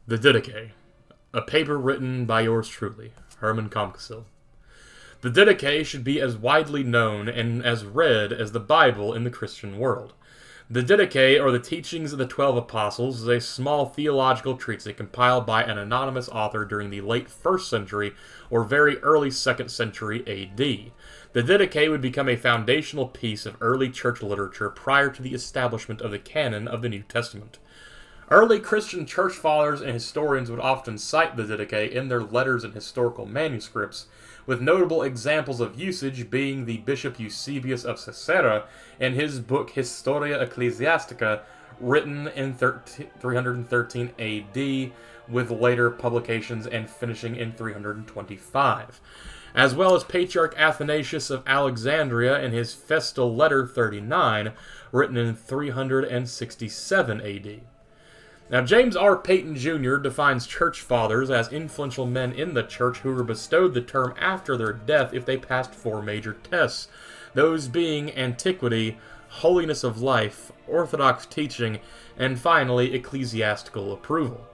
The Didache, a paper written by yours truly, Herman Calmcacil. The Didache should be as widely known and as read as the Bible in the Christian world. The Didache, or the Teachings of the 12 Apostles, is a small theological treatise compiled by an anonymous author during the late 1st century or very early 2nd century A.D. The Didache would become a foundational piece of early church literature prior to the establishment of the canon of the New Testament. Early Christian church fathers and historians would often cite the Didache in their letters and historical manuscripts, with notable examples of usage being the Bishop Eusebius of Caesarea in his book Historia Ecclesiastica, written in 313 AD, with later publications and finishing in 325, as well as Patriarch Athanasius of Alexandria in his Festal Letter 39, written in 367 AD. Now, James R. Peyton Jr. defines church fathers as influential men in the church who were bestowed the term after their death if they passed 4 major tests, those being antiquity, holiness of life, orthodox teaching, and finally, ecclesiastical approval.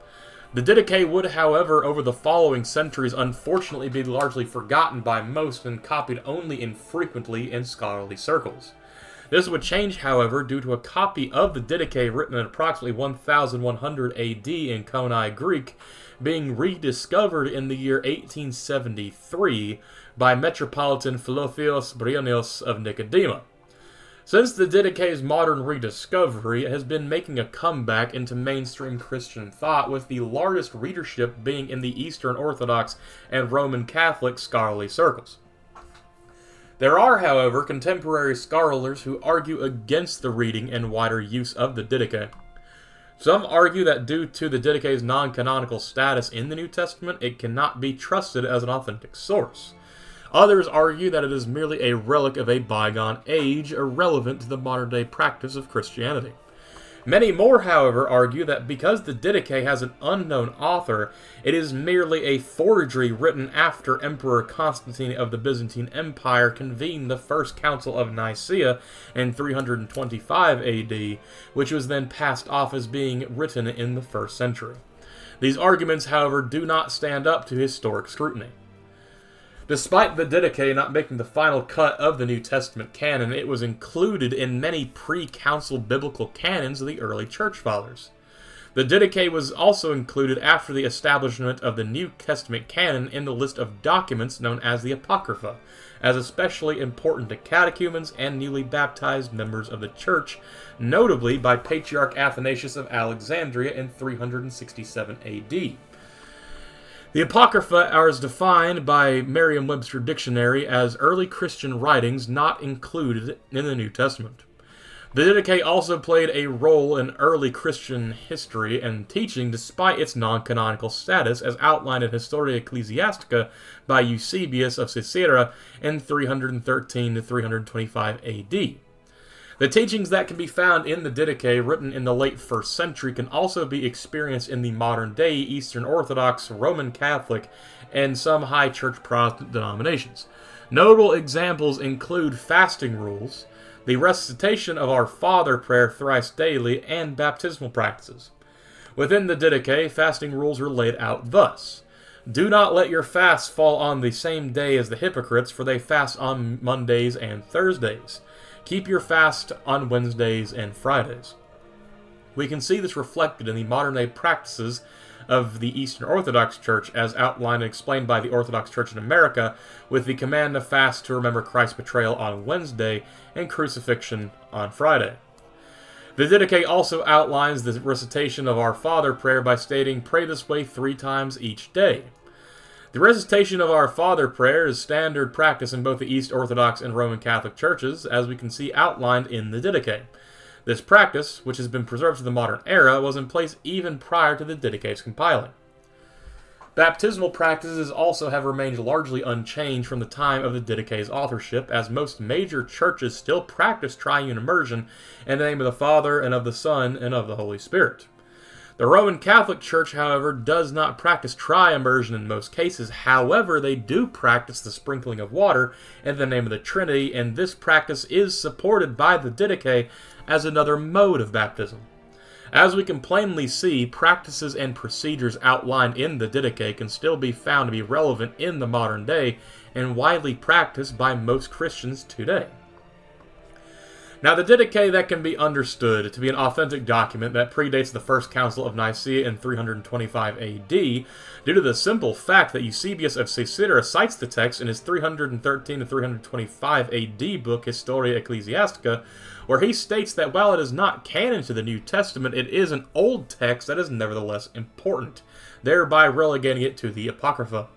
The Didache would, however, over the following centuries unfortunately be largely forgotten by most and copied only infrequently in scholarly circles. This would change, however, due to a copy of the Didache written in approximately 1100 AD in Koine Greek being rediscovered in the year 1873 by Metropolitan Philotheos Bryennios of Nicodema. Since the Didache's modern rediscovery, it has been making a comeback into mainstream Christian thought, with the largest readership being in the Eastern Orthodox and Roman Catholic scholarly circles. There are, however, contemporary scholars who argue against the reading and wider use of the Didache. Some argue that due to the Didache's non-canonical status in the New Testament, it cannot be trusted as an authentic source. Others argue that it is merely a relic of a bygone age, irrelevant to the modern-day practice of Christianity. Many more, however, argue that because the Didache has an unknown author, it is merely a forgery written after Emperor Constantine of the Byzantine Empire convened the First Council of Nicaea in 325 AD, which was then passed off as being written in the 1st century. These arguments, however, do not stand up to historic scrutiny. Despite the Didache not making the final cut of the New Testament canon, it was included in many pre-council biblical canons of the early church fathers. The Didache was also included after the establishment of the New Testament canon in the list of documents known as the Apocrypha, as especially important to catechumens and newly baptized members of the church, notably by Patriarch Athanasius of Alexandria in 367 AD. The Apocrypha are defined by Merriam-Webster Dictionary as early Christian writings not included in the New Testament. The Didache also played a role in early Christian history and teaching despite its non-canonical status, as outlined in Historia Ecclesiastica by Eusebius of Caesarea in 313 to 325 AD. The teachings that can be found in the Didache, written in the late 1st century, can also be experienced in the modern-day Eastern Orthodox, Roman Catholic, and some High Church Protestant denominations. Notable examples include fasting rules, the recitation of Our Father prayer thrice daily, and baptismal practices. Within the Didache, fasting rules are laid out thus: do not let your fasts fall on the same day as the hypocrites, for they fast on Mondays and Thursdays. Keep your fast on Wednesdays and Fridays. We can see this reflected in the modern-day practices of the Eastern Orthodox Church, as outlined and explained by the Orthodox Church in America, with the command to fast to remember Christ's betrayal on Wednesday and crucifixion on Friday. The Didache also outlines the recitation of Our Father prayer by stating, "Pray this way 3 times each day." The recitation of Our Father prayer is standard practice in both the East Orthodox and Roman Catholic churches, as we can see outlined in the Didache. This practice, which has been preserved to the modern era, was in place even prior to the Didache's compiling. Baptismal practices also have remained largely unchanged from the time of the Didache's authorship, as most major churches still practice triune immersion in the name of the Father, and of the Son, and of the Holy Spirit. The Roman Catholic Church, however, does not practice tri-immersion in most cases. However, they do practice the sprinkling of water in the name of the Trinity, and this practice is supported by the Didache as another mode of baptism. As we can plainly see, practices and procedures outlined in the Didache can still be found to be relevant in the modern day and widely practiced by most Christians today. Now, the Didache that can be understood to be an authentic document that predates the First Council of Nicaea in 325 AD, due to the simple fact that Eusebius of Caesarea cites the text in his 313 to 325 AD book Historia Ecclesiastica, where he states that while it is not canon to the New Testament, it is an old text that is nevertheless important, thereby relegating it to the Apocrypha.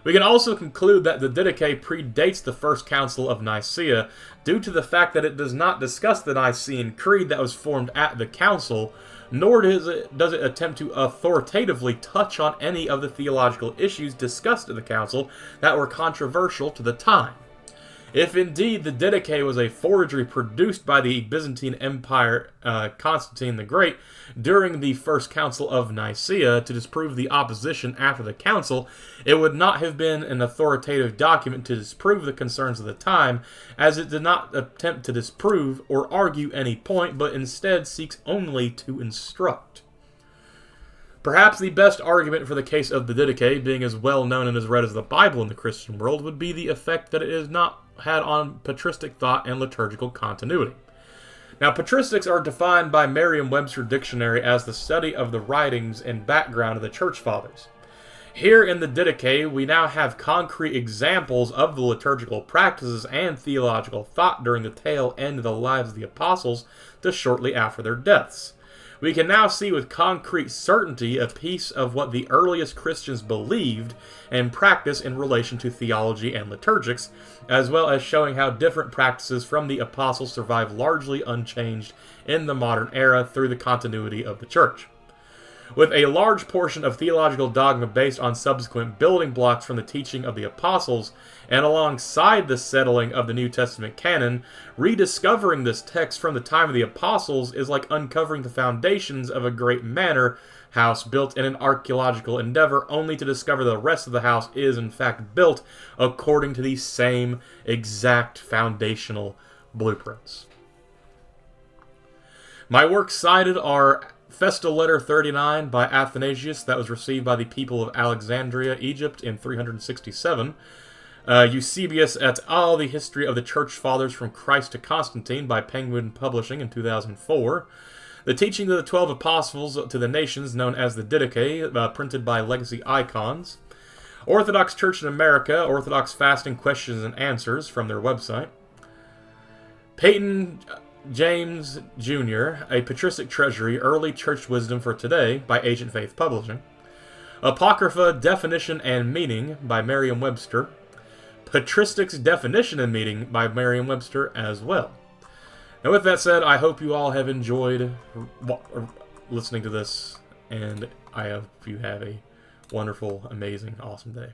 We can also conclude that the Didache predates the First Council of Nicaea due to the fact that it does not discuss the Nicene Creed that was formed at the council, nor does it attempt to authoritatively touch on any of the theological issues discussed at the council that were controversial to the time. If indeed the Didache was a forgery produced by the Byzantine Empire Constantine the Great during the First Council of Nicaea to disprove the opposition after the council, it would not have been an authoritative document to disprove the concerns of the time, as it did not attempt to disprove or argue any point, but instead seeks only to instruct. Perhaps the best argument for the case of the Didache, being as well known and as read as the Bible in the Christian world, would be the effect that it has not had on patristic thought and liturgical continuity. Now, patristics are defined by Merriam-Webster Dictionary as the study of the writings and background of the Church Fathers. Here in the Didache, we now have concrete examples of the liturgical practices and theological thought during the tail end of the lives of the apostles to shortly after their deaths. We can now see with concrete certainty a piece of what the earliest Christians believed and practiced in relation to theology and liturgics, as well as showing how different practices from the apostles survive largely unchanged in the modern era through the continuity of the Church. With a large portion of theological dogma based on subsequent building blocks from the teaching of the apostles, and alongside the settling of the New Testament canon, rediscovering this text from the time of the apostles is like uncovering the foundations of a great manor house built in an archaeological endeavor, only to discover the rest of the house is in fact built according to the same exact foundational blueprints. My works cited are Festal Letter 39 by Athanasius that was received by the people of Alexandria, Egypt in 367. Eusebius et al., The History of the Church Fathers from Christ to Constantine by Penguin Publishing in 2004. The Teaching of the 12 Apostles to the Nations, known as the Didache, printed by Legacy Icons. Orthodox Church in America, Orthodox Fasting Questions and Answers from their website. Peyton James Jr., A Patristic Treasury, Early Church Wisdom for Today by Ancient Faith Publishing. Apocrypha, Definition and Meaning by Merriam-Webster. Patristics, Definition and Meaning by Merriam-Webster as well. Now with that said, I hope you all have enjoyed listening to this, and I hope you have a wonderful, amazing, awesome day.